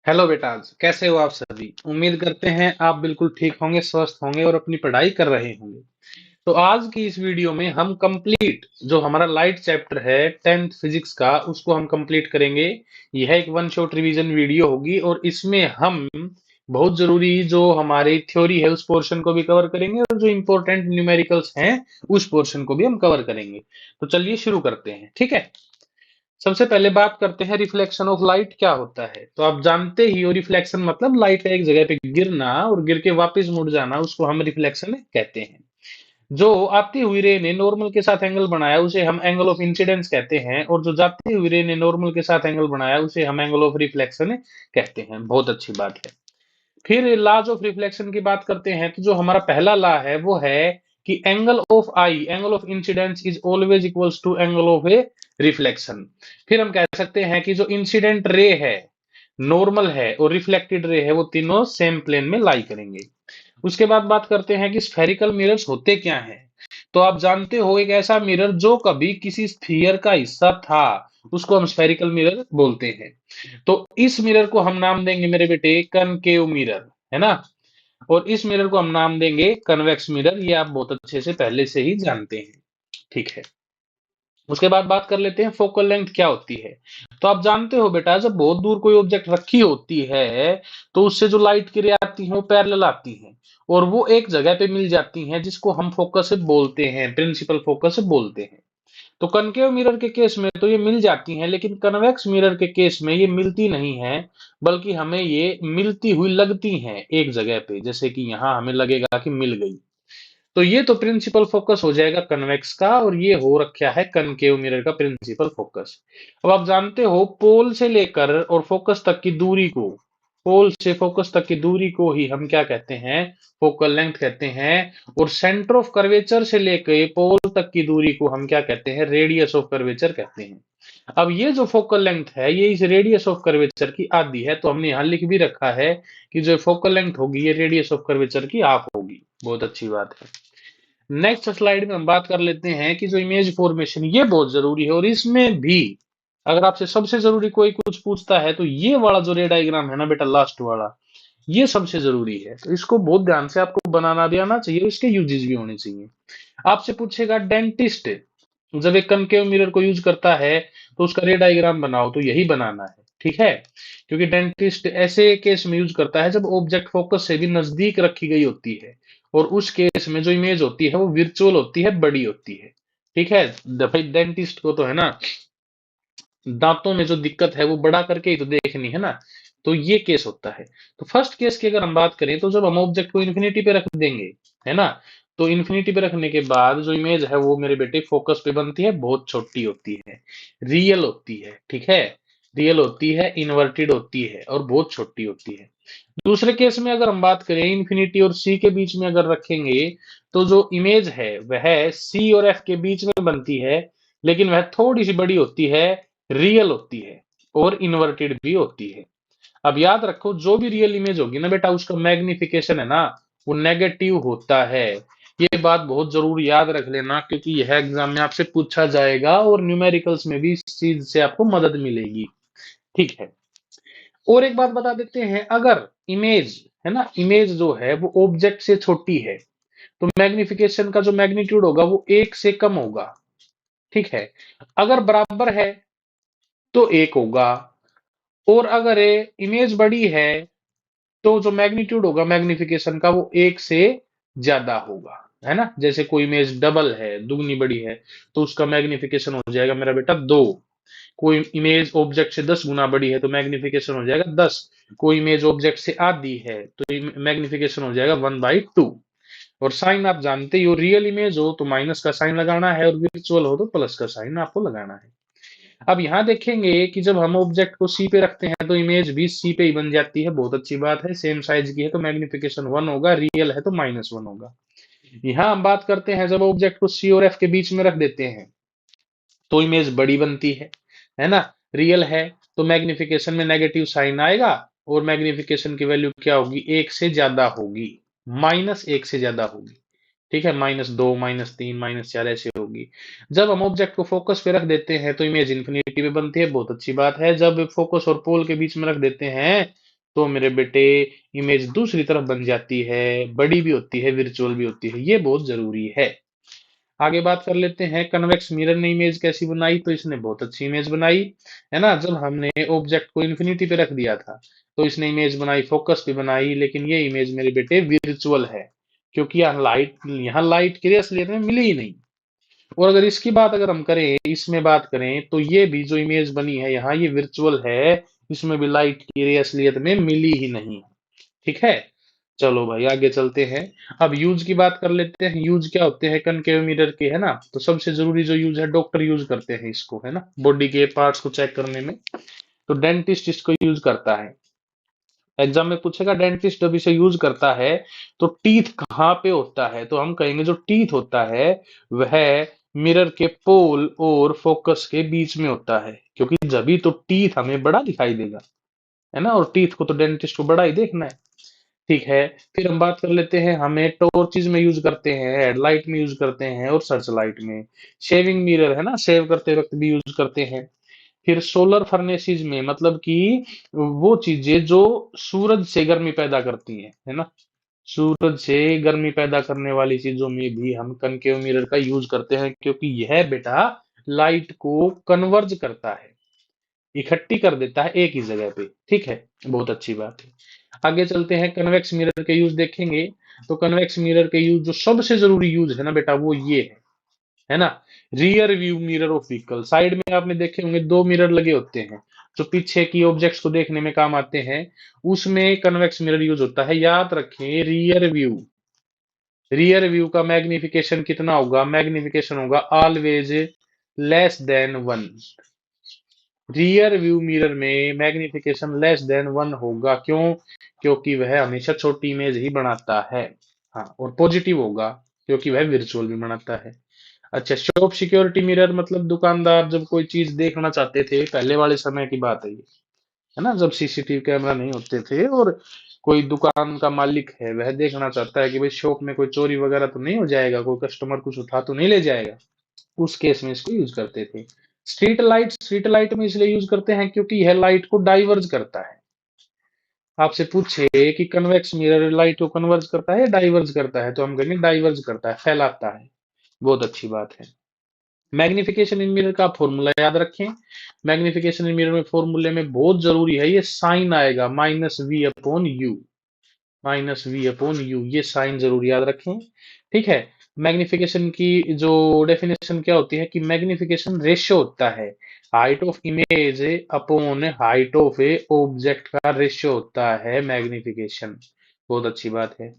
Hello बेटाज, कैसे हो आप सभी। उम्मीद करते हैं आप बिल्कुल ठीक होंगे, स्वस्थ होंगे और अपनी पढ़ाई कर रहे होंगे। तो आज की इस वीडियो में हम कंप्लीट जो हमारा लाइट चैप्टर है 10th फिजिक्स का, उसको हम कंप्लीट करेंगे। यह एक वन शॉट रिवीजन वीडियो होगी और इसमें हम बहुत जरूरी जो हमारी थ्योरी है उस पोर्शन को भी कवर करेंगे और जो इंपॉर्टेंट न्यूमेरिकल्स हैं उस पोर्शन को भी हम कवर करेंगे। तो चलिए शुरू करते हैं, ठीक है। सबसे पहले बात करते हैं रिफ्लेक्शन ऑफ लाइट क्या होता है। तो आप जानते ही हो, रिफ्लेक्शन मतलब लाइट का एक जगह पे गिरना और गिर के वापस मुड़ जाना, उसको हम रिफ्लेक्शन कहते हैं। जो आती हुई रे ने नॉर्मल के साथ एंगल बनाया उसे हम एंगल ऑफ इंसिडेंस कहते हैं, और जो जाती हुई रे ने नॉर्मल के साथ एंगल बनाया उसे हम एंगल ऑफ रिफ्लेक्शन कहते हैं। बहुत अच्छी बात है। फिर लॉज ऑफ रिफ्लेक्शन की बात करते हैं, तो जो हमारा पहला लॉ है वो है कि angle of i, angle of incidence is always equals to angle of a reflection. फिर हम कह सकते हैं कि जो इंसिडेंट रे है, नॉर्मल है और रिफ्लेक्टेड रे है, वो तीनों सेम प्लेन में लाई करेंगे। उसके बाद बात करते हैं कि स्फेरिकल मिरर्स होते क्या हैं। तो आप जानते हो, एक ऐसा मिरर जो कभी किसी स्फीयर का हिस्सा था उसको हम स्फेरिकल मिरर बोलते हैं। तो इस मिरर को हम नाम देंगे मेरे बेटे कनकेव मिरर, है ना। और इस मिरर को हम नाम देंगे कन्वेक्स मिरर। ये आप बहुत अच्छे से पहले से ही जानते हैं, ठीक है। उसके बाद बात कर लेते हैं फोकल लेंथ क्या होती है। तो आप जानते हो बेटा, जब बहुत दूर कोई ऑब्जेक्ट रखी होती है तो उससे जो लाइट किरणें आती हैं वो पैरेलल आती हैं और वो एक जगह पे मिल जाती हैं, जिसको हम फोकस बोलते हैं, प्रिंसिपल फोकस बोलते हैं। तो कनकेव मिरर के केस में तो ये मिल जाती हैं, लेकिन कन्वेक्स मिरर के केस में ये मिलती नहीं है, बल्कि हमें ये मिलती हुई लगती हैं एक जगह पे। जैसे कि यहाँ हमें लगेगा कि मिल गई। तो ये तो प्रिंसिपल फोकस हो जाएगा कन्वेक्स का, और ये हो रखा है कनकेव मिरर का प्रिंसिपल फोकस। अब आप जानते हो, पोल से लेकर और फोकस तक की दूरी को, पोल से फोकस तक की दूरी को ही हम क्या कहते हैं, फोकल लेंथ कहते हैं। और सेंटर ऑफ कर्वेचर से लेकर पोल तक की दूरी को हम क्या कहते हैं, रेडियस ऑफ कर्वेचर कहते हैं। अब ये जो फोकल लेंथ है ये इस रेडियस ऑफ कर्वेचर की आधी है, तो हमने यहाँ लिख भी रखा है कि जो फोकल लेंथ होगी ये रेडियस ऑफ कर्वेचर की हाफ होगी। बहुत अच्छी बात है। नेक्स्ट स्लाइड में हम बात कर लेते हैं कि जो इमेज फॉर्मेशन, ये बहुत जरूरी है। और इसमें भी अगर आपसे सबसे जरूरी कोई कुछ पूछता है तो ये वाला जो रे डायग्राम है ना बेटा, लास्ट वाला, ये सबसे जरूरी है। तो इसको बहुत ध्यान से आपको बनाना भी आना चाहिए, इसके यूजेस भी होने चाहिए। आपसे पूछेगा डेंटिस्ट जब एक कनकेव मिरर को यूज करता है तो उसका रे डायग्राम बनाओ, तो यही बनाना है, ठीक है। क्योंकि डेंटिस्ट ऐसे केस में यूज करता है जब ऑब्जेक्ट फोकस से भी नजदीक रखी गई होती है, और उस केस में जो इमेज होती है वो वर्चुअल होती है, बड़ी होती है, ठीक है। भाई डेंटिस्ट को तो है ना, दांतों में जो दिक्कत है वो बड़ा करके ही तो देखनी है ना। तो ये केस होता है। तो फर्स्ट केस की अगर हम बात करें, तो जब हम ऑब्जेक्ट को इन्फिनिटी पे रख देंगे, है ना, तो इन्फिनिटी पे रखने के बाद जो इमेज है वो मेरे बेटे फोकस पे बनती है, बहुत छोटी होती है, रियल होती है, ठीक है। रियल होती है, इन्वर्टेड होती है और बहुत छोटी होती है। दूसरे केस में अगर हम बात करें, इन्फिनिटी और सी के बीच में अगर रखेंगे, तो जो इमेज है वह सी और एफ के बीच में बनती है, लेकिन वह थोड़ी सी बड़ी होती है, रियल होती है और इन्वर्टेड भी होती है। अब याद रखो, जो भी रियल इमेज होगी ना बेटा, उसका मैग्निफिकेशन है ना, वो नेगेटिव होता है। ये बात बहुत जरूर याद रख लेना, क्योंकि यह एग्जाम में आपसे पूछा जाएगा और न्यूमेरिकल्स में भी इस चीज से आपको मदद मिलेगी, ठीक है। और एक बात बता देते हैं, अगर इमेज है ना, इमेज जो है वो ऑब्जेक्ट से छोटी है तो मैग्निफिकेशन का जो मैग्नीट्यूड होगा वो एक से कम होगा, ठीक है। अगर बराबर है तो एक होगा, और अगर इमेज बड़ी है तो जो मैग्नीट्यूड होगा मैग्निफिकेशन का वो एक से ज्यादा होगा, है ना। जैसे कोई इमेज डबल है, दुगनी बड़ी है, तो उसका मैग्निफिकेशन हो जाएगा मेरा बेटा 2। कोई इमेज ऑब्जेक्ट से 10 गुना बड़ी है तो मैग्निफिकेशन हो जाएगा 10। कोई इमेज ऑब्जेक्ट से आधी है तो मैग्निफिकेशन हो जाएगा 1/2। और साइन आप जानते ही हो, रियल इमेज हो तो माइनस का साइन लगाना है और वर्चुअल हो तो प्लस का साइन आपको लगाना है। अब यहाँ देखेंगे कि जब हम ऑब्जेक्ट को सी पे रखते हैं तो इमेज भी सी पे ही बन जाती है। बहुत अच्छी बात है, सेम साइज की है तो मैग्निफिकेशन 1 होगा, रियल है तो -1 होगा। यहाँ हम बात करते हैं, जब ऑब्जेक्ट को सी और एफ के बीच में रख देते हैं तो इमेज बड़ी बनती है ना। रियल है तो मैग्निफिकेशन में नेगेटिव साइन आएगा, और मैग्निफिकेशन की वैल्यू क्या होगी, एक से ज्यादा होगी, -1 से ज्यादा होगी, ठीक है। -2, -3, -4 ऐसे होगी। जब हम ऑब्जेक्ट को फोकस पे रख देते हैं तो इमेज इन्फिनिटी पे बनती है। बहुत अच्छी बात है। जब फोकस और पोल के बीच में रख देते हैं तो मेरे बेटे इमेज दूसरी तरफ बन जाती है, बड़ी भी होती है, वर्चुअल भी होती है। ये बहुत जरूरी है। आगे बात कर लेते हैं, कन्वेक्स मिरर ने इमेज कैसी बनाई। तो इसने बहुत अच्छी इमेज बनाई, है ना। जब हमने ऑब्जेक्ट को इन्फिनिटी पे रख दिया था तो इसने इमेज बनाई, फोकस पे बनाई, लेकिन ये इमेज मेरे बेटे विर्चुअल है, क्योंकि यहाँ लाइट की असलियत में मिली ही नहीं। और अगर इसकी बात अगर हम करें, इसमें बात करें, तो ये भी जो इमेज बनी है यहाँ, ये विर्चुअल है, इसमें भी लाइट की रे असलियत में मिली ही नहीं। ठीक है, चलो भाई आगे चलते हैं। अब यूज की बात कर लेते हैं। यूज क्या होते हैं कनकेव मिरर के, है ना। तो सबसे जरूरी जो यूज है, डॉक्टर यूज करते हैं इसको, है ना, बॉडी के पार्ट्स को चेक करने में। तो डेंटिस्ट इसको यूज करता है। एग्जाम में पूछेगा डेंटिस्ट जब इसे यूज करता है तो टीथ कहाँ पे होता है, तो हम कहेंगे जो टीथ होता है वह मिरर के पोल और फोकस के बीच में होता है, क्योंकि जब तो टीथ हमें बड़ा दिखाई देगा, है ना, और टीथ को तो डेंटिस्ट को बड़ा ही देखना है। ठीक है, फिर हम बात कर लेते हैं, हमें टॉर्चेज में यूज करते हैं, हेडलाइट में यूज करते हैं और सर्च लाइट में। शेविंग मिरर, है ना, शेव करते वक्त भी यूज करते हैं। फिर सोलर फर्नेसीज में, मतलब कि वो चीजें जो सूरज से गर्मी पैदा करती हैं, है ना, सूरज से गर्मी पैदा करने वाली चीजों में भी हम कनकेव मिरर का यूज करते हैं, क्योंकि यह बेटा लाइट को कन्वर्ज करता है, इकट्ठी कर देता है एक ही जगह पे। ठीक है, बहुत अच्छी बात है। आगे चलते हैं, कन्वेक्स मिरर के यूज देखेंगे। तो कन्वेक्स मिरर के यूज, जो सबसे जरूरी यूज है ना बेटा, वो ये है ना, rear view mirror of vehicle. Side में आपने देखे होंगे दो मिरर लगे होते हैं, जो पीछे की ऑब्जेक्ट्स को देखने में काम आते हैं, उसमें कन्वेक्स मिरर यूज होता है। याद रखें, रियर व्यू का मैग्निफिकेशन कितना होगा, मैग्निफिकेशन होगा always less than 1। Rear view mirror में मैग्निफिकेशन लेस देन 1 होगा, क्यों, क्योंकि वह हमेशा छोटी इमेज ही बनाता है। हाँ, और पॉजिटिव होगा क्योंकि वह विर्चुअल भी बनाता है। अच्छा, शॉप सिक्योरिटी मिरर मतलब दुकानदार जब कोई चीज देखना चाहते थे, पहले वाले समय की बात है ये, है ना, जब सीसीटीवी कैमरा नहीं होते थे और कोई दुकान का मालिक है, वह देखना चाहता है कि भाई शॉप में कोई चोरी वगैरह तो नहीं हो जाएगा, कोई कस्टमर कुछ उठा तो नहीं ले जाएगा, उस केस में इसको यूज करते थे। स्ट्रीट लाइट में इसलिए यूज करते हैं क्योंकि यह लाइट को डाइवर्ज करता है। आपसे पूछे कि कन्वेक्स मिरर लाइट को कन्वर्ज करता है या डाइवर्ज करता है, तो हम कहेंगे डाइवर्ज करता है, फैलाता है। बहुत अच्छी बात है। मैग्निफिकेशन इन मिरर का फॉर्मूला याद रखें। मैग्निफिकेशन इन मिरर में फॉर्मूले में बहुत जरूरी है, ये साइन आएगा -v/u, -v/u, ये साइन जरूर याद रखें। ठीक है, मैग्निफिकेशन की जो डेफिनेशन क्या होती है कि मैग्निफिकेशन रेशियो होता है, height of image upon height of A object का रेशियो होता है मैग्निफिकेशन। बहुत अच्छी बात है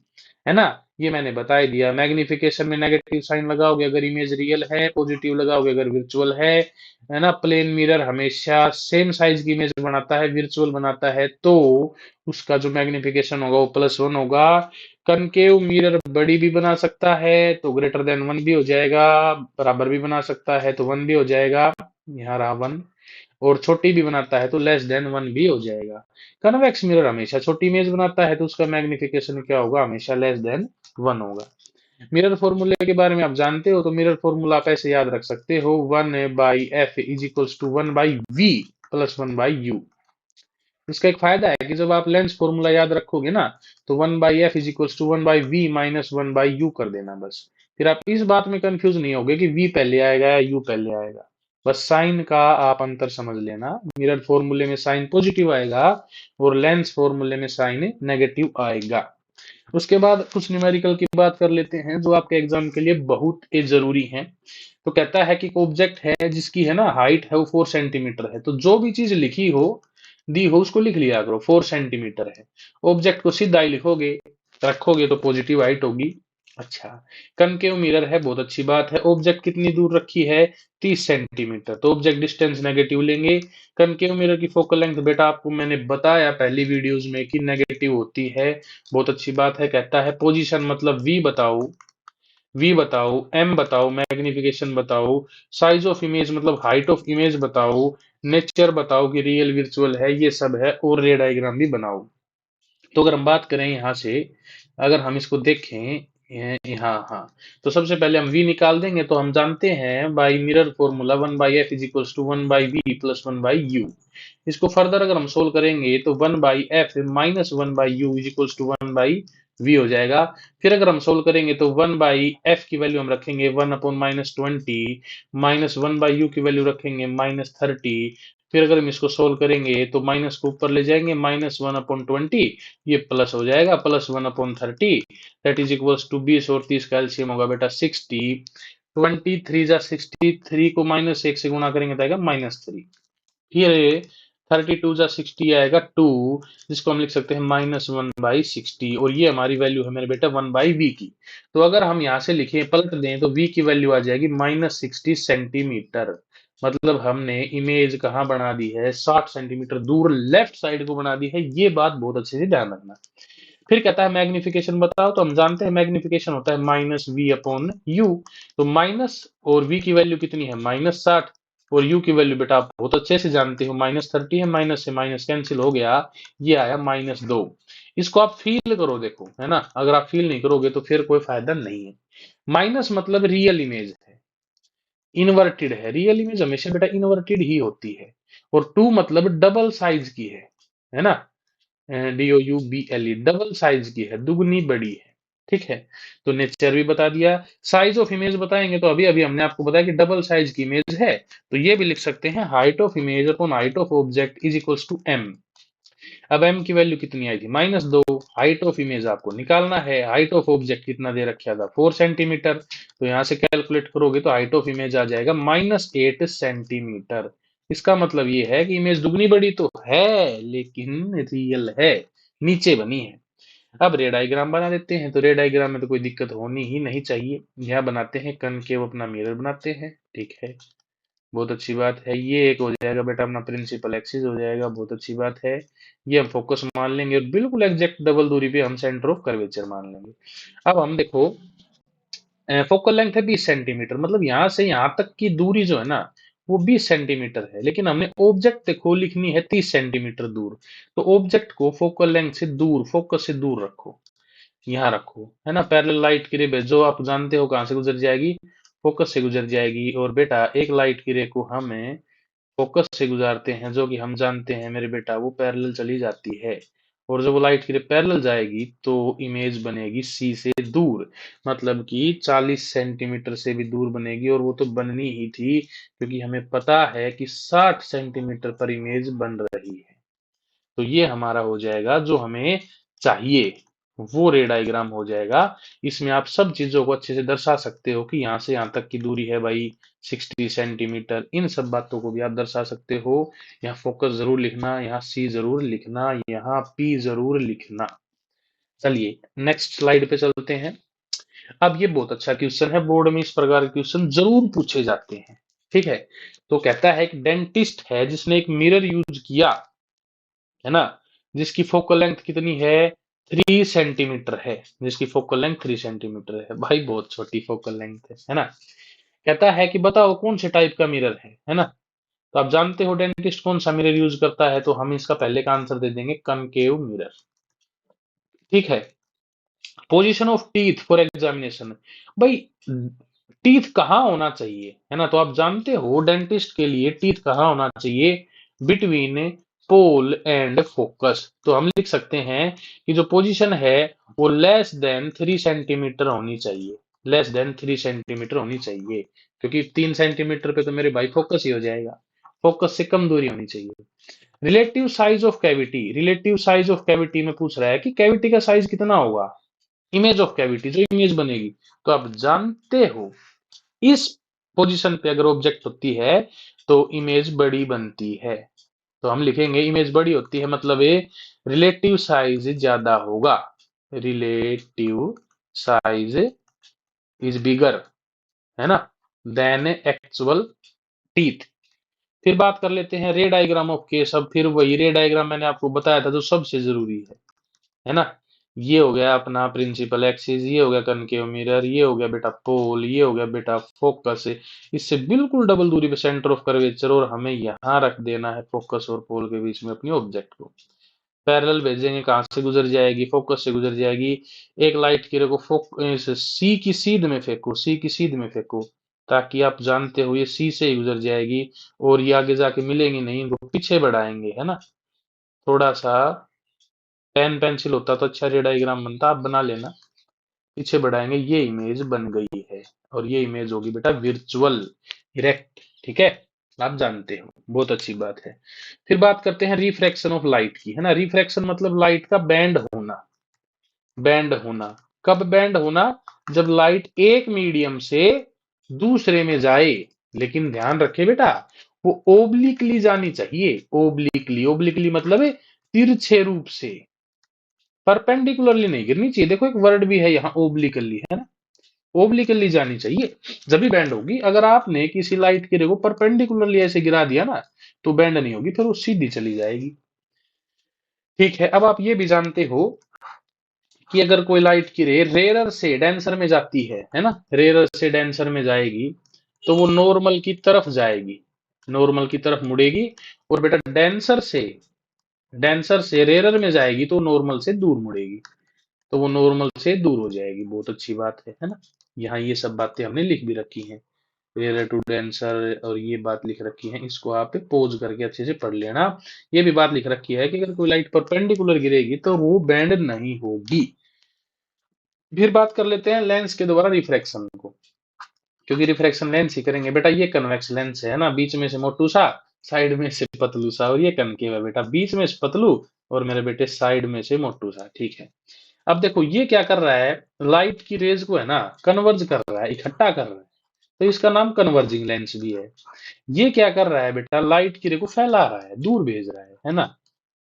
ना। ये मैंने बता ही दिया। मैग्निफिकेशन में नेगेटिव साइन लगाओगे अगर इमेज रियल है, पॉजिटिव लगाओगे अगर विर्चुअल है ना। प्लेन मिरर हमेशा सेम साइज की इमेज बनाता है, विर्चुअल बनाता है, तो उसका जो मैग्निफिकेशन होगा वो +1 होगा। कनकेव मिरर बड़ी भी बना सकता है तो ग्रेटर देन 1 भी हो जाएगा, बराबर भी बना सकता है तो 1 भी हो जाएगा, यहाँ रहा 1, और छोटी भी बनाता है तो लेस देन 1 भी हो जाएगा। कन्वेक्स मिरर हमेशा छोटी इमेज बनाता है तो उसका मैग्निफिकेशन क्या होगा, हमेशा लेस देन 1 होगा। मिरर फॉर्मूले के बारे में आप जानते हो, तो मिरर फॉर्मूला आप ऐसे याद रख सकते हो, 1/f is equals to 1/v plus 1/u। इसका एक फायदा है कि जब आप लेंस फॉर्मूला याद रखोगे ना, तो 1/f is equals to 1/v minus 1/u कर देना बस। फिर आप इस बात में कंफ्यूज नहीं होगे कि v पहले आएगा या u पहले आएगा। बस साइन का आप अंतर समझ लेना, मिरर फॉर्मूले में साइन पॉजिटिव आएगा और लेंस फॉर्मूले में साइन नेगेटिव आएगा। उसके बाद कुछ न्यूमेरिकल की बात कर लेते हैं जो आपके एग्जाम के लिए बहुत ही जरूरी है। तो कहता है कि ऑब्जेक्ट है जिसकी है ना हाइट है वो 4 सेंटीमीटर है, तो जो भी चीज लिखी हो दी हो उसको लिख लिया करो, 4 सेंटीमीटर है। ऑब्जेक्ट को सीधा ही लिखोगे, रखोगे तो पॉजिटिव हाइट होगी। अच्छा, कनकेव मिरर है, बहुत अच्छी बात है। ऑब्जेक्ट कितनी दूर रखी है, 30 सेंटीमीटर, तो ऑब्जेक्ट डिस्टेंस नेगेटिव लेंगे। कनकेव मिरर की फोकल लेंथ बेटा आपको मैंने बताया पहली वीडियोस में कि नेगेटिव होती है। बहुत अच्छी बात है। कहता है पोजीशन मतलब वी बताओ, एम बताओ, मैग्निफिकेशन बताओ, साइज ऑफ इमेज मतलब हाइट ऑफ इमेज बताओ, नेचर बताओ कि रियल वर्चुअल है, ये सब है, और रे डायग्राम भी बनाओ। तो अगर हम बात करें यहाँ से, अगर हम इसको देखें हाँ हाँ। तो सबसे पहले हम v निकाल देंगे, तो हम जानते हैं by mirror formula 1/f is equals to 1/v plus 1/u। इसको फर्दर अगर हम सोल्व करेंगे तो 1/f minus 1/u is equals to 1/v हो जाएगा। फिर अगर हम सोल्व करेंगे तो 1/f की वैल्यू हम रखेंगे 1/-20 माइनस 1/u की वैल्यू रखेंगे -30। फिर अगर हम इसको सोल्व करेंगे तो माइनस को ऊपर ले जाएंगे, -1/20 ये प्लस हो जाएगा +1/30 दैट इज इक्वल्स टू 20 और 30 का एलसीएम होगा बेटा 60। 23 को -1 से गुणा करेंगे तो आएगा -3। फिर 32 आएगा 2, जिसको हम लिख सकते हैं -1/60 और ये हमारी वैल्यू है मेरे बेटा 1/v की। तो अगर हम यहाँ से लिखें पलट दें तो v की वैल्यू आ जाएगी -60 सेंटीमीटर। मतलब हमने इमेज कहाँ बना दी है, 60 सेंटीमीटर दूर लेफ्ट साइड को बना दी है। ये बात बहुत अच्छे से ध्यान रखना। फिर कहता है मैग्निफिकेशन बताओ, तो हम जानते हैं मैग्निफिकेशन होता है -v/u। तो माइनस और v की वैल्यू कितनी है -60 और u की वैल्यू बेटा आप बहुत अच्छे से जानते हो -30 है, माइनस से माइनस कैंसिल हो गया, ये आया -2। इसको आप फील करो, देखो है ना, अगर आप फील नहीं करोगे तो फिर कोई फायदा नहीं है। माइनस मतलब रियल इमेज है, इन्वर्टेड है, रियल इमेज हमेशा बेटा इन्वर्टेड ही होती है। और 2 मतलब डबल साइज की है ना, DOUBLE डबल साइज की है, दुगनी बड़ी है। ठीक है, तो नेचर भी बता दिया। साइज ऑफ इमेज बताएंगे तो अभी अभी हमने आपको बताया कि डबल साइज की इमेज है, तो ये भी लिख सकते हैं height of image upon height of object is equals to m। अब m की वैल्यू कितनी आई थी -2। हाइट ऑफ इमेज आपको निकालना है, हाइट ऑफ ऑब्जेक्ट कितना दे रखा था 4 सेंटीमीटर। तो यहाँ से कैलकुलेट करोगे तो हाइट ऑफ इमेज आ जाएगा -8 सेंटीमीटर। इसका मतलब ये है कि इमेज दुगनी बड़ी तो है लेकिन रियल है, नीचे बनी है। अब रे डायग्राम बना देते हैं, तो रे डायग्राम में तो कोई दिक्कत होनी ही नहीं चाहिए। यहाँ बनाते हैं कनकेव अपना मिरर बनाते हैं। ठीक है, बहुत अच्छी बात है। ये एक हो जाएगा बेटा अपना प्रिंसिपल एक्सिस हो जाएगा, बहुत अच्छी बात है। ये हम फोकस मान लेंगे और बिल्कुल एग्जैक्ट डबल दूरी पे हम सेंटर ऑफ कर्वेचर मान लेंगे। अब हम देखो फोकल लेंथ है 20 सेंटीमीटर, मतलब यहाँ से यहाँ तक की दूरी जो है ना वो 20 सेंटीमीटर है, लेकिन हमने ऑब्जेक्ट देखो लिखनी है 30 सेंटीमीटर दूर। तो ऑब्जेक्ट को फोकल लेंथ से दूर, फोकस से दूर रखो, यहाँ रखो, है ना। पैरेलल लाइट की रे भेजो, आप जानते हो कहाँ से गुजर जाएगी, फोकस से गुजर जाएगी। और बेटा एक लाइट की रे को हमें फोकस से गुजारते हैं, जो कि हम जानते हैं मेरे बेटा वो पैरेलल चली जाती है। और जब वो लाइट की रे पैरेलल जाएगी तो इमेज बनेगी सी से दूर, मतलब कि 40 सेंटीमीटर से भी दूर बनेगी। और वो तो बननी ही थी क्योंकि हमें पता है कि 60 सेंटीमीटर पर इमेज बन रही है। तो ये हमारा हो जाएगा जो हमें चाहिए, वो रे डायग्राम हो जाएगा। इसमें आप सब चीजों को अच्छे से दर्शा सकते हो कि यहाँ से यहाँ तक की दूरी है भाई 60 सेंटीमीटर, इन सब बातों को भी आप दर्शा सकते हो। यहाँ फोकस जरूर लिखना, यहाँ सी जरूर लिखना, यहाँ पी जरूर लिखना। चलिए नेक्स्ट स्लाइड पे चलते हैं। अब ये बहुत अच्छा क्वेश्चन है, बोर्ड में इस प्रकार के क्वेश्चन जरूर पूछे जाते हैं। ठीक है, तो कहता है कि डेंटिस्ट है जिसने एक मिरर यूज किया, है ना, जिसकी फोकल लेंथ कितनी है 3 सेंटीमीटर है, जिसकी फोकल लेंथ 3 सेंटीमीटर है। भाई बहुत छोटी फोकल लेंथ है ना। कहता है कि बताओ कौन से टाइप का मिरर है ना। तो आप जानते हो डेंटिस्ट कौन सा मिरर यूज करता है, तो हम इसका पहले का आंसर दे देंगे कनकेव मिरर। ठीक है, position of teeth for examination, भाई टीथ कहाँ होना चाहिए, है ना। तो आप जानते हो डेंटिस्ट के लिए टीथ कहाँ होना चाहिए, बिटवीन पोल एंड फोकस। तो हम लिख सकते हैं कि जो पोजीशन है वो लेस देन 3 सेंटीमीटर होनी चाहिए, लेस देन 3 सेंटीमीटर होनी चाहिए, क्योंकि 3 सेंटीमीटर पे तो मेरे भाई फोकस ही हो जाएगा, फोकस से कम दूरी होनी चाहिए। Relative size of cavity, relative size of cavity में पूछ रहा है कि कैविटी का साइज कितना होगा, इमेज ऑफ कैविटी जो इमेज बनेगी। तो आप जानते हो इस पोजीशन पे अगर ऑब्जेक्ट होती है तो इमेज बड़ी बनती है। तो हम लिखेंगे इमेज बड़ी होती है, मतलब ये रिलेटिव साइज ज्यादा होगा, रिलेटिव साइज इज बिगर, है ना, देन एक्चुअल टीथ। फिर बात कर लेते हैं रे डायग्राम ऑफ केस। अब फिर वही रे डायग्राम मैंने आपको बताया था जो सबसे जरूरी है ना। ये हो गया अपना प्रिंसिपल एक्सिस, ये हो गया कनकेव मिरर, ये हो गया बेटा पोल, ये हो गया बेटा फोकस। इससे बिल्कुल डबल दूरी पे सेंटर ऑफ कर्वेचर, और हमें यहाँ रख देना है फोकस और पोल के बीच में अपनी ऑब्जेक्ट को। पैरेलल भेजेंगे, कहाँ से गुजर जाएगी, फोकस से गुजर जाएगी। एक लाइट की रे को सी की सीध में फेंको, सी की सीध में फेंको, ताकि आप जानते हो ये सी से ही गुजर जाएगी और ये आगे जाके मिलेंगी नहीं, इनको पीछे बढ़ाएंगे, है ना। थोड़ा सा पेन पेंसिल होता तो अच्छा रे डायग्राम बनता, आप बना लेना। पीछे बढ़ाएंगे, ये इमेज बन गई है और ये इमेज होगी बेटा वर्चुअल इरेक्ट, ठीक है, आप जानते हो, बहुत अच्छी बात है। फिर बात करते हैं रिफ्रैक्शन ऑफ लाइट की, है ना। रिफ्रैक्शन मतलब लाइट का बैंड होना, बैंड होना। कब बैंड होना? जब लाइट एक मीडियम से दूसरे में जाए, लेकिन ध्यान रखे बेटा, वो ओब्लिकली जानी चाहिए, ओब्लिकली, ओब्लिकली मतलब है तिरछे रूप से, परपेंडिकुलरली नहीं गिरनी चाहिए। देखो एक वर्ड भी है यहाँ ओब्लिकली, है ना, ओब्लिकली जानी चाहिए, जब भी बैंड होगी। अगर आपने किसी लाइट की रे को परपेंडिकुलरली ऐसे गिरा दिया ना, तो बैंड नहीं होगी, फिर वो सीधी चली जाएगी। ठीक है, अब आप ये भी जानते हो कि अगर कोई लाइट की रे रेयर से डेंसर में जाती है ना, रेयर से डेंसर में जाएगी, तो वो नॉर्मल की तरफ जाएगी, नॉर्मल की तरफ मुड़ेगी। और बेटा डेंसर से रेयर में जाएगी तो नॉर्मल से दूर मुड़ेगी, तो वो नॉर्मल से दूर हो जाएगी। बहुत अच्छी बात है ना। यहाँ ये सब बातें हमने लिख भी रखी हैं, रेयर टू डेंसर, और ये बात लिख रखी है, इसको आप पोज करके अच्छे से पढ़ लेना। ये भी बात लिख रखी है कि अगर कोई लाइट परपेंडिकुलर गिरेगी तो वो बैंड नहीं होगी। फिर बात कर लेते हैं लेंस के द्वारा रिफ्रैक्शन को, क्योंकि रिफ्रैक्शन लेंस ही करेंगे बेटा। ये कन्वेक्स लेंस है ना, बीच में से मोटू सा, साइड में से पतलू सा, और ये कनकेव है बेटा, बीच में से पतलू और मेरे बेटे साइड में से मोटू सा, ठीक है। अब देखो ये क्या कर रहा है, लाइट की रेज को है ना कन्वर्ज कर रहा है, इकट्ठा कर रहा है, तो इसका नाम कन्वर्जिंग लेंस भी है। ये क्या कर रहा है बेटा, लाइट की रे को फैला रहा है, दूर भेज रहा है ना,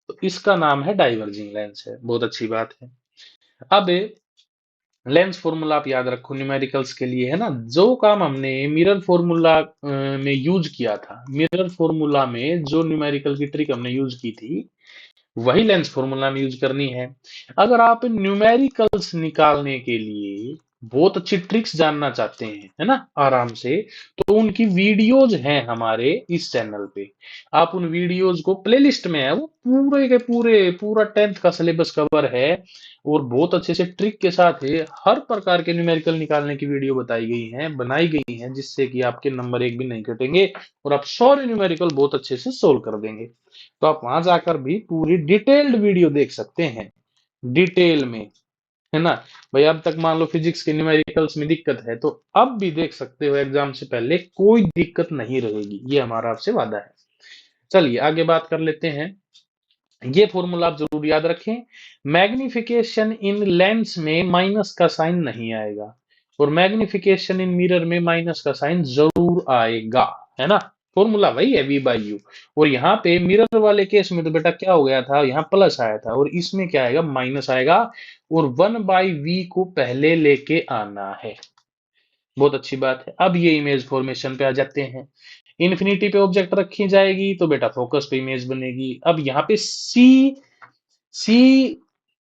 तो इसका नाम है डाइवर्जिंग लेंस है। बहुत अच्छी बात है। अब लेंस फॉर्मूला आप याद रखो न्यूमेरिकल्स के लिए, है ना। जो काम हमने मिरर फॉर्मूला में यूज किया था, मिरर फॉर्मूला में जो न्यूमेरिकल की ट्रिक हमने यूज की थी, वही लेंस फॉर्मूला में यूज करनी है। अगर आप न्यूमेरिकल्स निकालने के लिए बहुत अच्छी ट्रिक्स जानना चाहते हैं, है ना, आराम से, तो उनकी वीडियोज हैं हमारे इस चैनल पे। आप उन वीडियोज को, प्लेलिस्ट में है वो, पूरे के पूरे पूरा 10th का सिलेबस कवर है और बहुत अच्छे से ट्रिक के साथ है। हर प्रकार के न्यूमेरिकल निकालने की वीडियो बताई गई हैं, बनाई गई हैं, जिससे कि आपके नंबर एक भी नहीं कटेंगे और आप सारे न्यूमेरिकल बहुत अच्छे से सोल्व कर देंगे। तो आप वहां जाकर भी पूरी डिटेल्ड वीडियो देख सकते हैं, डिटेल में, है ना। भाई अब तक मान लो फिजिक्स के न्यूमेरिकल्स में दिक्कत है, तो अब भी देख सकते हो, एग्जाम से पहले कोई दिक्कत नहीं रहेगी, ये हमारा आपसे वादा है। चलिए आगे बात कर लेते हैं। ये फॉर्मूला आप जरूर याद रखें, मैग्निफिकेशन इन लेंस में माइनस का साइन नहीं आएगा और मैग्निफिकेशन इन मिरर में माइनस का साइन जरूर आएगा, है ना। फॉर्मूला वही है, वी बाई यू। और यहाँ पे मिरर वाले केस में तो बेटा क्या हो गया था, यहाँ प्लस आया था और इसमें क्या आएगा, माइनस आएगा, और 1/v को पहले लेके आना है। बहुत अच्छी बात है। अब ये इमेज फॉर्मेशन पे आ जाते हैं। इन्फिनिटी पे ऑब्जेक्ट रखी जाएगी तो बेटा फोकस पे इमेज बनेगी। अब यहाँ पे सी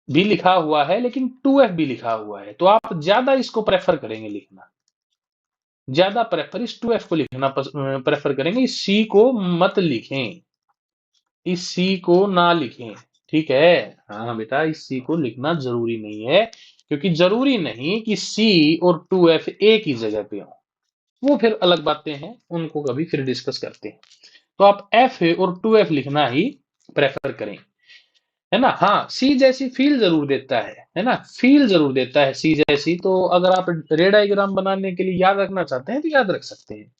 भी लिखा हुआ है लेकिन 2f भी लिखा हुआ है, तो आप ज्यादा इसको प्रेफर करेंगे लिखना, ज्यादा प्रेफर इस 2f को लिखना प्रेफर करेंगे, इस सी को मत लिखें, इस सी को ना लिखें, ठीक है। हाँ बेटा, इस सी को लिखना जरूरी नहीं है, क्योंकि जरूरी नहीं कि सी और 2f एक ही जगह पे हो, वो फिर अलग बातें हैं, उनको कभी फिर डिस्कस करते हैं। तो आप एफ और 2f लिखना ही प्रेफर करें, है ना। हाँ, सी जैसी फील जरूर देता है ना, फील जरूर देता है सी जैसी। तो अगर आप रे डायग्राम बनाने के लिए याद रखना चाहते हैं तो याद रख सकते हैं।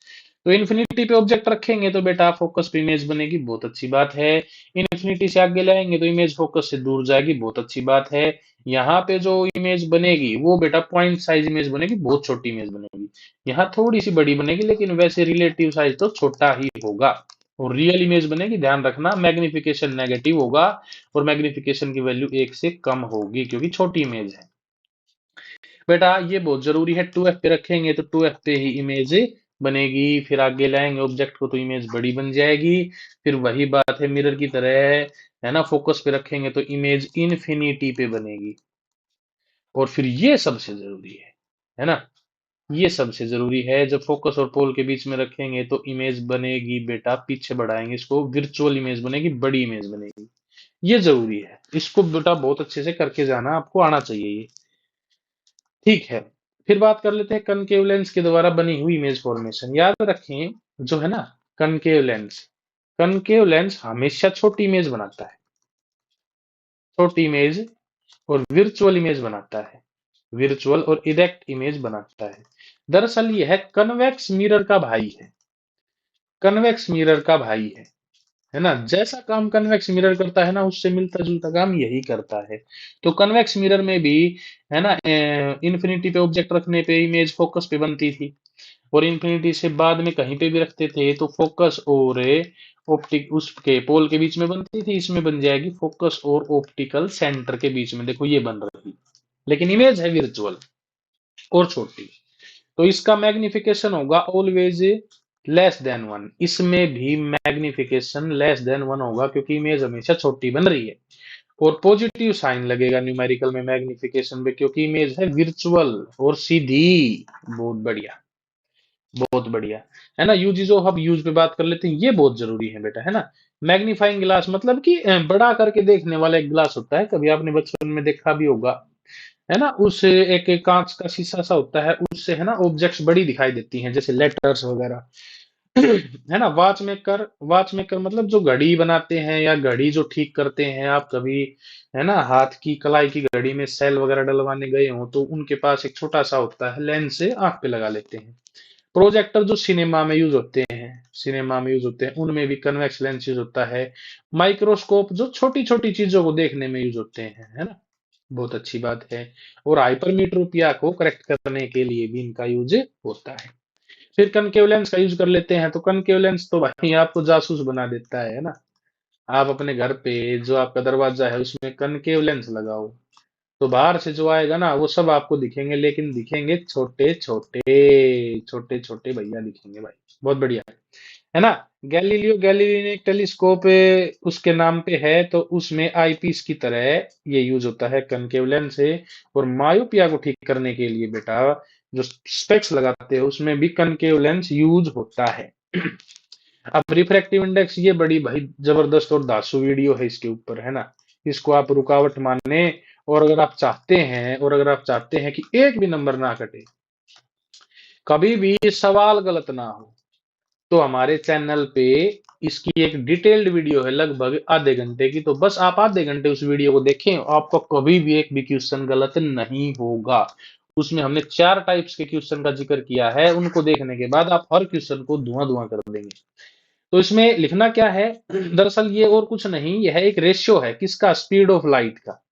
तो इन्फिनिटी पे ऑब्जेक्ट रखेंगे तो बेटा फोकस पे इमेज बनेगी, बहुत अच्छी बात है। इन्फिनिटी से आगे लाएंगे तो इमेज फोकस से दूर जाएगी, बहुत अच्छी बात है। यहाँ पे जो इमेज बनेगी वो बेटा पॉइंट साइज इमेज बनेगी, बहुत छोटी इमेज बनेगी। यहाँ थोड़ी सी बड़ी बनेगी, लेकिन वैसे रिलेटिव साइज तो छोटा ही होगा। और रियल इमेज बनेगी, ध्यान रखना, मैग्निफिकेशन नेगेटिव होगा और मैग्निफिकेशन की वैल्यू 1 से कम होगी, क्योंकि छोटी इमेज है। बेटा ये बहुत जरूरी है, 2f पे रखेंगे तो 2f पे ही इमेज बनेगी, फिर आगे लाएंगे ऑब्जेक्ट को तो इमेज बड़ी बन जाएगी। फिर वही बात है मिरर की तरह, है ना, फोकस पे रखेंगे तो इमेज इन्फिनिटी पे बनेगी। और फिर ये सबसे जरूरी है ना, ये सबसे जरूरी है, जब फोकस और पोल के बीच में रखेंगे तो इमेज बनेगी बेटा, पीछे बढ़ाएंगे इसको, वर्चुअल इमेज बनेगी, बड़ी इमेज बनेगी। ये जरूरी है, इसको बेटा बहुत अच्छे से करके जाना, आपको आना चाहिए ये। ठीक है, फिर बात कर लेते हैं कनकेव लेंस के द्वारा बनी हुई इमेज फॉर्मेशन। याद रखें, जो है ना कनकेव लेंस, कनकेव लेंस हमेशा छोटी इमेज बनाता है, छोटी इमेज और विर्चुअल इमेज बनाता है, विर्चुअल और इरेक्ट इमेज बनाता है। दरअसल यह कन्वेक्स मिरर का भाई है, कन्वेक्स मिरर का भाई है ना। जैसा काम कन्वेक्स मिरर करता है ना, उससे मिलता जुलता काम यही करता है। तो कन्वेक्स मिरर में भी है ना, इन्फिनिटी पे ऑब्जेक्ट रखने पे इमेज फोकस पे बनती थी, और इन्फिनिटी से बाद में कहीं पे भी रखते थे तो फोकस और ऑप्टिक उसके पोल के बीच में बनती थी। इसमें बन जाएगी फोकस और ऑप्टिकल सेंटर के बीच में, देखो ये बन रही, लेकिन इमेज है वर्चुअल और छोटी। तो इसका मैग्निफिकेशन होगा ऑलवेज लेस देन वन, इसमें भी मैग्निफिकेशन लेस देन वन होगा, क्योंकि इमेज हमेशा छोटी बन रही है। और पॉजिटिव साइन लगेगा न्यूमेरिकल में मैग्निफिकेशन में, क्योंकि इमेज है वर्चुअल और सीधी। बहुत बढ़िया, बहुत बढ़िया, है ना। यूजेस ऑफ, अब यूज पे बात कर लेते हैं, ये बहुत जरूरी है बेटा, है ना। मैग्नीफाइंग ग्लास मतलब कि बड़ा करके देखने वाला एक ग्लास होता है, कभी आपने बचपन में देखा भी होगा, है ना। उस एक एक कांच का शीशा सा होता है, उससे है ना ऑब्जेक्ट्स बड़ी दिखाई देती हैं, जैसे लेटर्स वगैरह। है ना। वॉच मेकर मतलब जो घड़ी बनाते हैं या घड़ी जो ठीक करते हैं, आप कभी है ना हाथ की कलाई की घड़ी में सेल वगैरह डलवाने गए हो, तो उनके पास एक छोटा सा होता है लेंस से आंख पे लगा लेते हैं। प्रोजेक्टर जो सिनेमा में यूज होते हैं, सिनेमा में यूज होते हैं, उनमें भी कन्वेक्स लेंस यूज होता है। माइक्रोस्कोप जो छोटी छोटी चीजों को देखने में यूज होते हैं, है ना। बहुत अच्छी बात है। और हाइपरमीट्रोपिया को करेक्ट करने के लिए भी इनका यूज होता है। फिर कनकेव लेंस का यूज कर लेते हैं, तो कनकेव लेंस तो भाई आपको जासूस बना देता है ना। आप अपने घर पे जो आपका दरवाजा है उसमें कनकेव लेंस लगाओ, तो बाहर से जो आएगा ना वो सब आपको दिखेंगे, लेकिन दिखेंगे छोटे छोटे, छोटे छोटे भैया दिखेंगे भाई। बहुत बढ़िया, है ना। गैलीलियो गैलीली ने एक टेलीस्कोप उसके नाम पे है, तो उसमें आईपीस की तरह ये यूज होता है कनकेव लेंस से। और मायोपिया को ठीक करने के लिए बेटा जो स्पेक्स लगाते हैं उसमें भी कनकेव लेंस यूज होता है। अब रिफ्रैक्टिव इंडेक्स, ये बड़ी भाई जबरदस्त और धांसू वीडियो है इसके ऊपर, है ना। इसको आप रुकावट माने, और अगर आप चाहते हैं कि एक भी नंबर ना कटे, कभी भी सवाल गलत ना हो, तो हमारे चैनल पे इसकी एक डिटेल्ड वीडियो है लगभग आधे घंटे की, तो बस आप आधे घंटे उस वीडियो को देखें, आपको कभी भी एक भी क्वेश्चन गलत नहीं होगा। उसमें हमने 4 टाइप्स के क्वेश्चन का जिक्र किया है, उनको देखने के बाद आप हर क्वेश्चन को धुआं धुआं कर देंगे। तो इसमें लिखना क्या है, दरअसल ये और कुछ नहीं, यह एक रेशियो है किसका, स्पीड ऑफ लाइट का।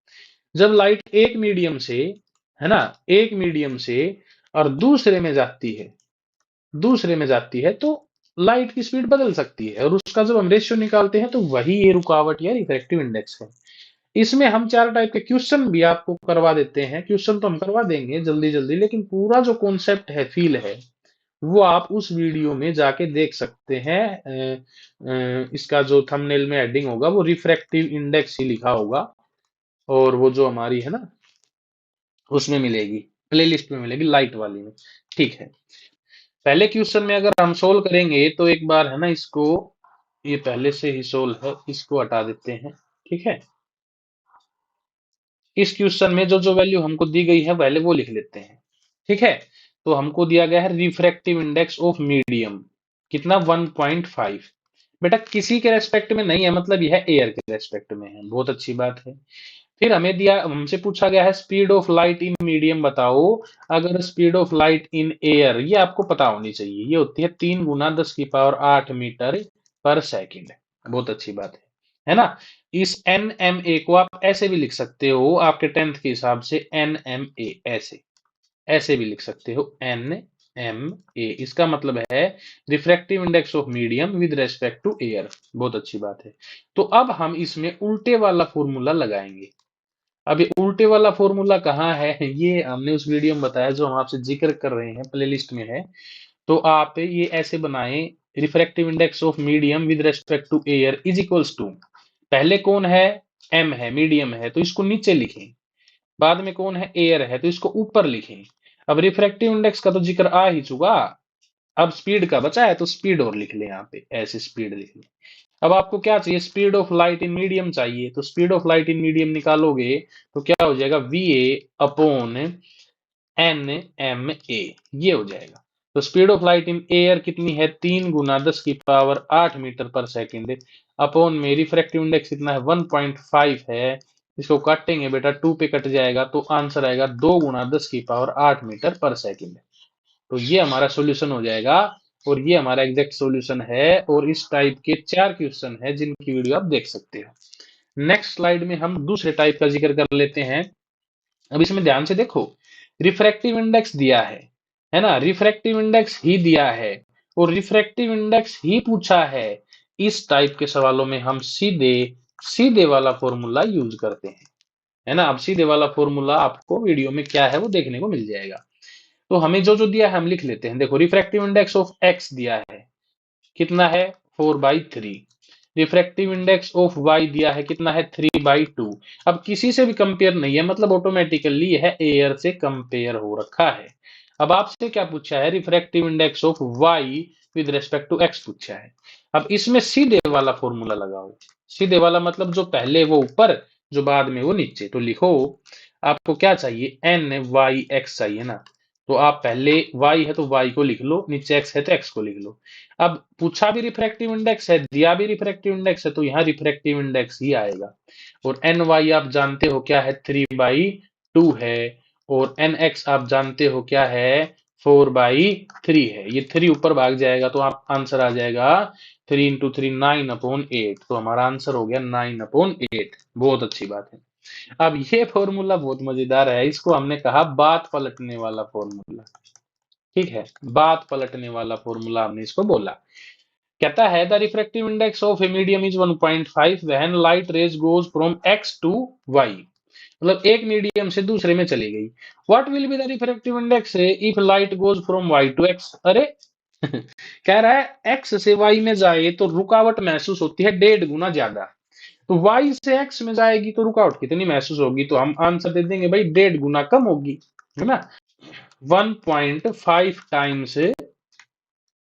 जब लाइट एक मीडियम से, है ना, एक मीडियम से और दूसरे में जाती है तो लाइट की स्पीड बदल सकती है, और उसका जब हम रेशियो निकालते हैं तो वही ये रुकावट या रिफ्रैक्टिव इंडेक्स है। इसमें हम 4 टाइप के क्वेश्चन भी आपको करवा देते हैं, क्वेश्चन तो हम करवा देंगे जल्दी जल्दी, लेकिन पूरा जो कॉन्सेप्ट है, फील है, वो आप उस वीडियो में जाके देख सकते हैं। इसका जो थंबनेल में हेडिंग होगा वो रिफ्रैक्टिव इंडेक्स ही लिखा होगा, और वो जो हमारी है ना उसमें मिलेगी, प्लेलिस्ट में मिलेगी, लाइट वाली में। ठीक है, पहले क्वेश्चन में अगर हम सोल्व करेंगे तो एक बार है ना इसको, ये पहले से ही सोल्व है, इसको हटा देते हैं। ठीक है, इस क्वेश्चन में जो जो वैल्यू हमको दी गई है पहले वो लिख लेते हैं। ठीक है, तो हमको दिया गया है रिफ्रैक्टिव इंडेक्स ऑफ मीडियम, कितना, 1.5। बेटा किसी के रेस्पेक्ट में नहीं है, मतलब यह एयर के रेस्पेक्ट में है, बहुत अच्छी बात है। फिर हमसे पूछा गया है speed of light in medium बताओ। अगर speed of light in air, ये आपको पता होनी चाहिए, ये होती है 3 × 10⁸ मीटर पर सेकेंड। बहुत अच्छी बात है ना। इस एन एम ए को आप ऐसे भी लिख सकते हो, आपके 10th के हिसाब से एन एम ए, ऐसे ऐसे भी लिख सकते हो, एन एम ए, इसका मतलब है refractive index of medium with respect to air. बहुत अच्छी बात है। तो अब हम इसमें उल्टे वाला फॉर्मूला लगाएंगे। अब ये उल्टे वाला फॉर्मूला कहाँ है, ये हमने उस वीडियो में बताया जो हम आपसे जिक्र कर रहे हैं, प्लेलिस्ट में है। तो आप ये ऐसे बनाएं, refractive index of medium with respect to air is equals to, पहले कौन है, एम है, मीडियम है, तो इसको नीचे लिखें। बाद में कौन है, एयर है, तो इसको ऊपर लिखें। अब रिफ्रैक्टिव इंडेक्स का तो जिक्र आ ही चुका, अब स्पीड का बचा है, तो स्पीड और लिख लें, यहाँ पे ऐसे स्पीड लिख लें। अब आपको क्या चाहिए, speed of light in medium चाहिए, तो speed of light in medium निकालोगे तो क्या हो जाएगा, VA अपॉन NMA, ये हो जाएगा। तो speed of light in air कितनी है, 3 × 10⁸ मीटर पर सेकेंड, अपॉन में रिफ्रैक्टिव इंडेक्स कितना है, 1.5 है। इसको काटेंगे बेटा, 2 पे कट जाएगा तो आंसर आएगा 2 × 10⁸ मीटर पर सेकेंड। तो ये हमारा सॉल्यूशन हो जाएगा, और ये हमारा एग्जैक्ट सॉल्यूशन है। और इस टाइप के 4 क्वेश्चन है जिनकी वीडियो आप देख सकते हो। नेक्स्ट स्लाइड में हम दूसरे टाइप का जिक्र कर लेते हैं। अब इसमें ध्यान से देखो, रिफ्रैक्टिव इंडेक्स दिया है ना, रिफ्रैक्टिव इंडेक्स ही दिया है और रिफ्रैक्टिव इंडेक्स ही पूछा है। इस टाइप के सवालों में हम सीधे सीधे वाला फॉर्मूला यूज करते हैं, है ना। अब सीधे वाला फॉर्मूला आपको वीडियो में क्या है वो देखने को मिल जाएगा। तो हमें जो जो दिया है हम लिख लेते हैं। देखो, रिफ्रैक्टिव इंडेक्स ऑफ एक्स दिया है, कितना है, 4/3। रिफ्रैक्टिव इंडेक्स ऑफ वाई दिया है, कितना है, 3/2। अब किसी से भी कंपेयर नहीं है, मतलब ऑटोमेटिकली यह एयर से कंपेयर हो रखा है। अब आपसे क्या पूछा है, refractive index of y with respect to x पूछा है। अब इसमें सीधे वाला फॉर्मूला लगाओ। सीधे वाला मतलब जो पहले वो ऊपर, जो बाद में वो नीचे। तो लिखो, आपको क्या चाहिए, NYX चाहिए ना। तो आप पहले y है तो y को लिख लो, नीचे x है तो x को लिख लो। अब पूछा भी रिफ्रैक्टिव इंडेक्स है, दिया भी रिफ्रैक्टिव इंडेक्स है, तो यहाँ रिफ्रैक्टिव इंडेक्स ही आएगा। और NY आप जानते हो क्या है, 3/2 है। और NX आप जानते हो क्या है, 4/3 है। ये 3 ऊपर भाग जाएगा तो आप आंसर आ जाएगा 3 × 3 9/8। तो हमारा आंसर हो गया 9/8। बहुत अच्छी बात है। अब ये फॉर्मूला बहुत मजेदार है, इसको हमने कहा बात पलटने वाला फॉर्मूला। ठीक है, बात पलटने वाला फॉर्मूला हमने इसको बोला। कहता है the refractive index of a medium is 1.5 when light rays goes from x to y. मतलब एक मीडियम से दूसरे में चली गई। What will be the refractive index if light goes from y to x. अरे कह रहा है एक्स से वाई में जाए तो रुकावट महसूस होती है 1.5 गुना ज्यादा। तो y से x में जाएगी तो रुकावट कितनी महसूस होगी, तो हम आंसर दे देंगे भाई 1.5 गुना कम होगी, है ना। 1.5 टाइम्स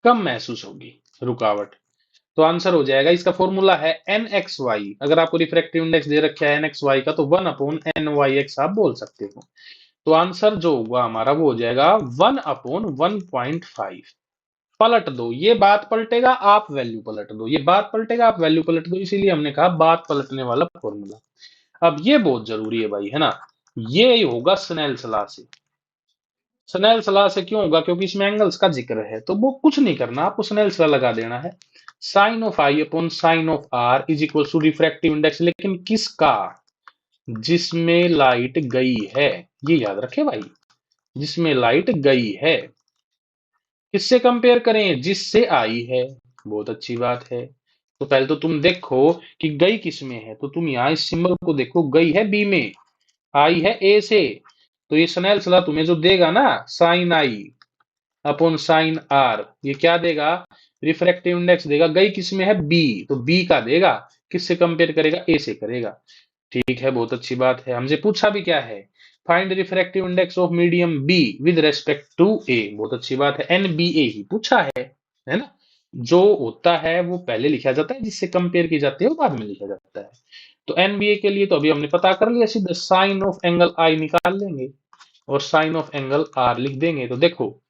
कम महसूस होगी रुकावट। तो आंसर हो जाएगा, इसका फॉर्मूला है NXY। अगर आपको रिफ्रैक्टिव इंडेक्स दे रखा है NXY का, तो 1/NYX आप बोल सकते हो। तो आंसर जो होगा हमारा वो हो जाएगा 1/1.5। पलट दो, ये बात पलटेगा आप वैल्यू पलट दो, ये बात पलटेगा आप वैल्यू पलट दो, इसीलिए हमने कहा बात पलटने वाला फॉर्मूला। अब ये बहुत जरूरी है भाई, है ना। ये होगा स्नेल सलाह से। स्नेल सलाह से क्यों होगा, क्योंकि इसमें एंगल्स का जिक्र है। तो वो कुछ नहीं करना, आपको स्नेल सलाह लगा देना है। Sine of i upon sine of r is equal to refractive index, लेकिन किसका, जिसमें लाइट गई है। ये याद रखे भाई, जिसमें लाइट गई है। किससे कंपेयर करें, जिससे आई है। बहुत अच्छी बात है। तो पहले तो तुम देखो कि गई किस में है, तो तुम यहाँ इस सिंबल को देखो, गई है बी में, आई है ए से। तो ये स्नेल सलाह तुम्हें जो देगा ना, sine i upon sine r, ये क्या देगा, रिफ्रैक्टिव इंडेक्स देगा। गई किस में है, बी, तो बी का देगा। किससे कंपेयर करेगा, ए से करेगा। ठीक है, बहुत अच्छी बात है। हमसे पूछा भी क्या है, find refractive index of medium B with respect to A. बहुत अच्छी बात है, NBA ही पूछा है ना। जो होता है वो पहले लिखा जाता है, जिससे कंपेयर की जाती है वो बाद में लिखा जाता है। तो NBA के लिए तो अभी हमने पता कर लिया, सीधा साइन ऑफ एंगल आई निकाल लेंगे और साइन ऑफ एंगल आर लिख देंगे। तो देखो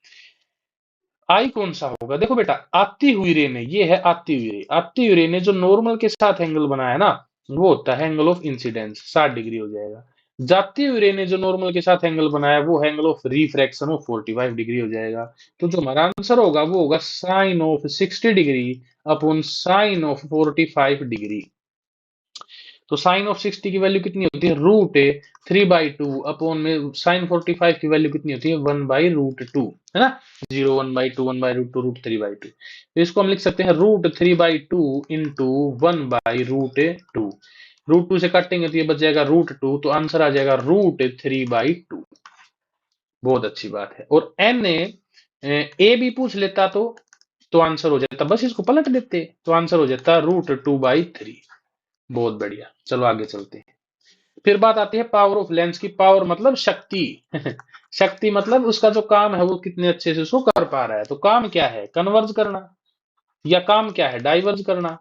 आई कौन सा होगा, देखो बेटा, आती हुई रे ने, ये है आती हुई रे, आती हुई रे ने जो नॉर्मल के साथ एंगल बनाया ना, वो होता है एंगल ऑफ इंसिडेंस, 60 डिग्री हो जाएगा। जाती हुई रे ने जो नॉर्मल के साथ एंगल बनाया, वो है angle of refraction of 45 degree हो जाएगा। तो जो हमारा आंसर होगा वो होगा sine of 60 degree upon sine of 45 degree. तो साइन ऑफ 60 की वैल्यू कितनी होती है, √3/2 अपॉन में साइन 45 की वैल्यू कितनी होती है, 1/√2, है ना। 0 1/2 1/√2 √3/2। तो इसको हम लिख सकते हैं √3/2 इंटू 1/√2। √2 से काटेंगे तो ये बच जाएगा √2, तो आंसर आ जाएगा √3/2। बहुत अच्छी बात है। और एन ए भी पूछ लेता तो आंसर हो जाता, बस इसको पलट देते तो आंसर हो जाता √2/3। बहुत बढ़िया, चलो आगे चलते हैं। फिर बात आती है पावर ऑफ लेंस की। पावर मतलब शक्ति शक्ति मतलब उसका जो काम है वो कितने अच्छे से उसको कर पा रहा है। तो काम क्या है, कन्वर्ज करना, या काम क्या है, डाइवर्ज करना।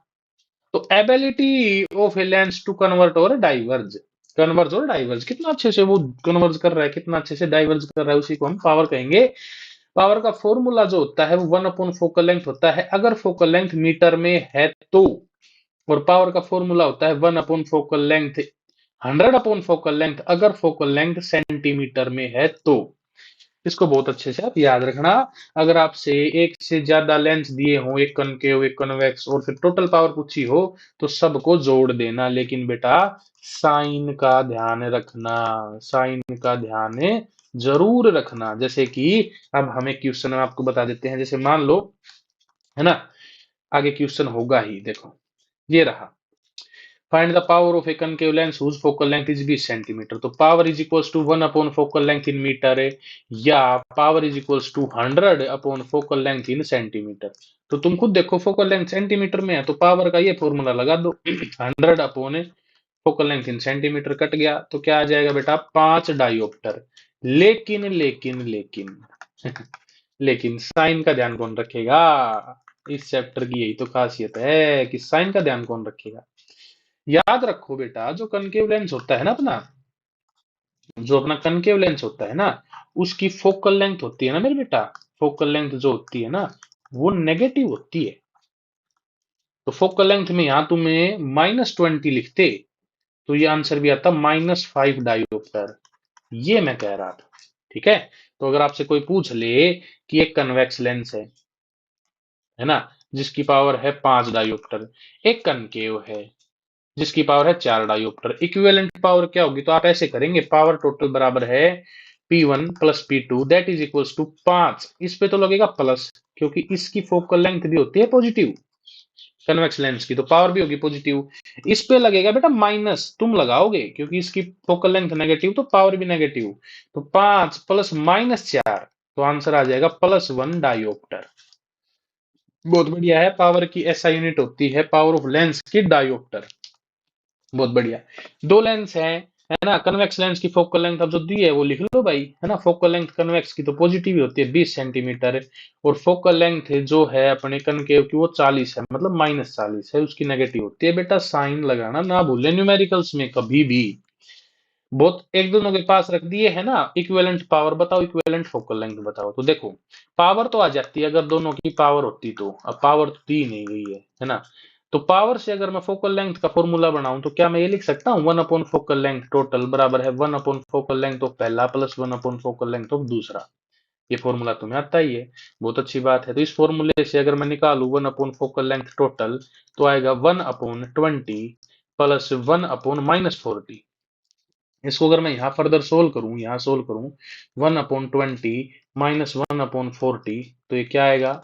तो ability of a lens to convert और डाइवर्ज, कन्वर्ज और डाइवर्ज, कितना अच्छे से वो कन्वर्ज कर रहा है, कितना अच्छे से डाइवर्ज कर रहा है, उसी को हम पावर कहेंगे। पावर का फॉर्मूला जो होता है वो 1 अपॉन फोकल लेंथ होता है, अगर फोकल लेंथ मीटर में है तो। और पावर का फॉर्मूला होता है 1 upon focal length 100 upon focal length, अगर फोकल लेंथ सेंटीमीटर में है तो। इसको बहुत अच्छे से आप याद रखना। अगर आपसे एक से ज्यादा लेंस दिए हो, एक कनकेव एक कन्वेक्स, और फिर टोटल पावर पूछी हो, तो सबको जोड़ देना, लेकिन बेटा साइन का ध्यान रखना, साइन का ध्यान जरूर रखना। जैसे कि अब हमें क्वेश्चन आपको बता देते हैं, जैसे मान लो, है ना, आगे क्वेश्चन होगा ही, देखो ये रहा, find the power of a concave lens whose focal length is 20 centimetre. तो power is equals to 1 upon focal length in metre है, या power is equals to 100 upon focal length in centimetre. तो तुम खुद देखो, फोकल लेंथ सेंटीमीटर में है तो पावर का ये फॉर्मूला लगा दो 100 upon focal length in centimetre, cut गया तो क्या आ जाएगा बेटा 5 डायोप्टर। लेकिन लेकिन लेकिन लेकिन साइन का ध्यान कौन रखेगा? इस चैप्टर की यही तो खासियत है कि साइन का ध्यान कौन रखेगा। याद रखो बेटा, जो कनकेव लेंस होता है ना अपना, जो अपना कनकेव लेंस होता है ना, उसकी फोकल लेंथ होती है ना मेरे बेटा, फोकल लेंथ जो होती है ना, वो नेगेटिव होती है। तो फोकल लेंथ में यहां तुम्हें -20 लिखते तो ये आंसर भी आता -5 डायोप्टर। ये मैं कह रहा था, ठीक है। तो अगर आपसे कोई पूछ ले कि एक कन्वेक्स लेंस है ना, जिसकी पावर है 5 डायोप्टर, एक कनकेव है जिसकी पावर है 4 डायोप्टर, इक्विवेलेंट पावर क्या होगी? तो आप ऐसे करेंगे, पावर टोटल बराबर है P1 plus P2 that is equals to 5। इस पे तो लगेगा प्लस, क्योंकि इसकी फोकल लेंथ भी होती है पॉजिटिव, कन्वेक्स लेंस की तो पावर भी होगी पॉजिटिव। इस पे लगेगा बेटा माइनस, तुम लगाओगे क्योंकि इसकी फोकल लेंथ नेगेटिव तो पावर भी नेगेटिव। तो 5 प्लस -4, तो आंसर आ जाएगा +1 डायोप्टर। बहुत बढ़िया है, पावर की ऐसा यूनिट होती है पावर ऑफ लेंस की डायोप्टर। बहुत बढ़िया। दो लेंस है ना, कन्वेक्स लेंस की फोकल लेंथ अब जो दी है वो लिख लो भाई, है ना। फोकल लेंथ कन्वेक्स की तो पॉजिटिव ही होती है 20 सेंटीमीटर, और फोकल लेंथ जो है अपने कनकेव की वो 40 है, मतलब -40 है, उसकी नेगेटिव होती है। बेटा साइन लगाना ना भूले न्यूमेरिकल्स में कभी भी। बहुत एक दोनों के पास रख दिए है ना, इक्विवेलेंट पावर बताओ, इक्विवेलेंट फोकल लेंथ बताओ, तो देखो पावर तो आ जाती है अगर दोनों की पावर होती तो, अब पावर तो दी नहीं गई है ना। तो पावर से अगर मैं फोकल लेंथ का फॉर्मूला बनाऊं तो क्या मैं ये लिख सकता हूँ 1 अपॉन फोकल लेंथ टोटल बराबर है 1 अपॉन फोकल लेंथ ऑफ पहला plus 1 upon focal length of दूसरा। ये फॉर्मूला तुम्हें आता ही है, बहुत अच्छी बात है। तो इस फॉर्मूले से अगर मैं निकालू 1 अपॉन फोकल लेंथ टोटल, तो आएगा 1 अपॉन 20 प्लस 1 अपॉन -40। इसको अगर मैं यहाँ फर्दर सोल्व करूं, यहाँ सोल्व करूं 1 अपॉन 20 माइनस 1 अपॉन 40, तो ये क्या आएगा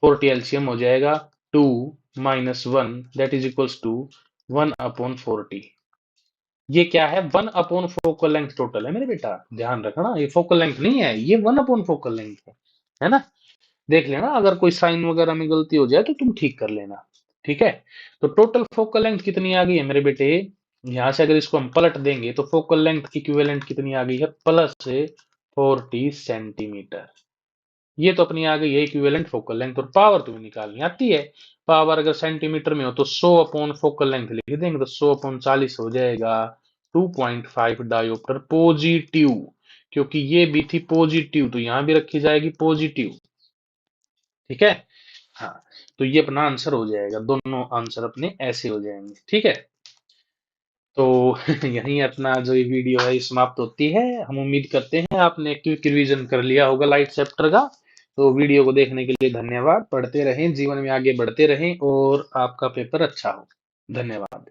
40 एलसीएम हो जाएगा 2 minus 1 that is equals to 1 upon 40। ये क्या है 1 अपॉन फोकल लेंथ टोटल है मेरे बेटा, ध्यान रखना ये फोकल लेंथ नहीं है, ये 1 अपॉन फोकल लेंथ है ना। देख लेना अगर कोई साइन वगैरह में गलती हो जाए तो तुम ठीक कर लेना, ठीक है। तो टोटल फोकल लेंथ कितनी आ गई है मेरे बेटे, यहां से अगर इसको हम पलट देंगे तो फोकल लेंथ की इक्विवेलेंट कितनी आ गई है +40 सेंटीमीटर। ये तो अपनी आ गई है इक्विवेलेंट फोकल लेंथ, और पावर तुम्हें निकालनी आती है। पावर अगर सेंटीमीटर में हो तो 100 अपॉन फोकल लेंथ लिख देंगे, तो 100 अपॉन 40 हो जाएगा 2.5 डायोप्टर पॉजिटिव, क्योंकि ये भी थी पॉजिटिव तो यहां भी रखी जाएगी पॉजिटिव, ठीक है। हाँ, तो ये अपना आंसर हो जाएगा, दोनों आंसर अपने ऐसे हो जाएंगे, ठीक है। तो यहीं अपना जो ये वीडियो है ये समाप्त होती है। हम उम्मीद करते हैं आपने क्विक रिवीजन कर लिया होगा लाइट चैप्टर का। तो वीडियो को देखने के लिए धन्यवाद, पढ़ते रहें, जीवन में आगे बढ़ते रहें और आपका पेपर अच्छा हो। धन्यवाद।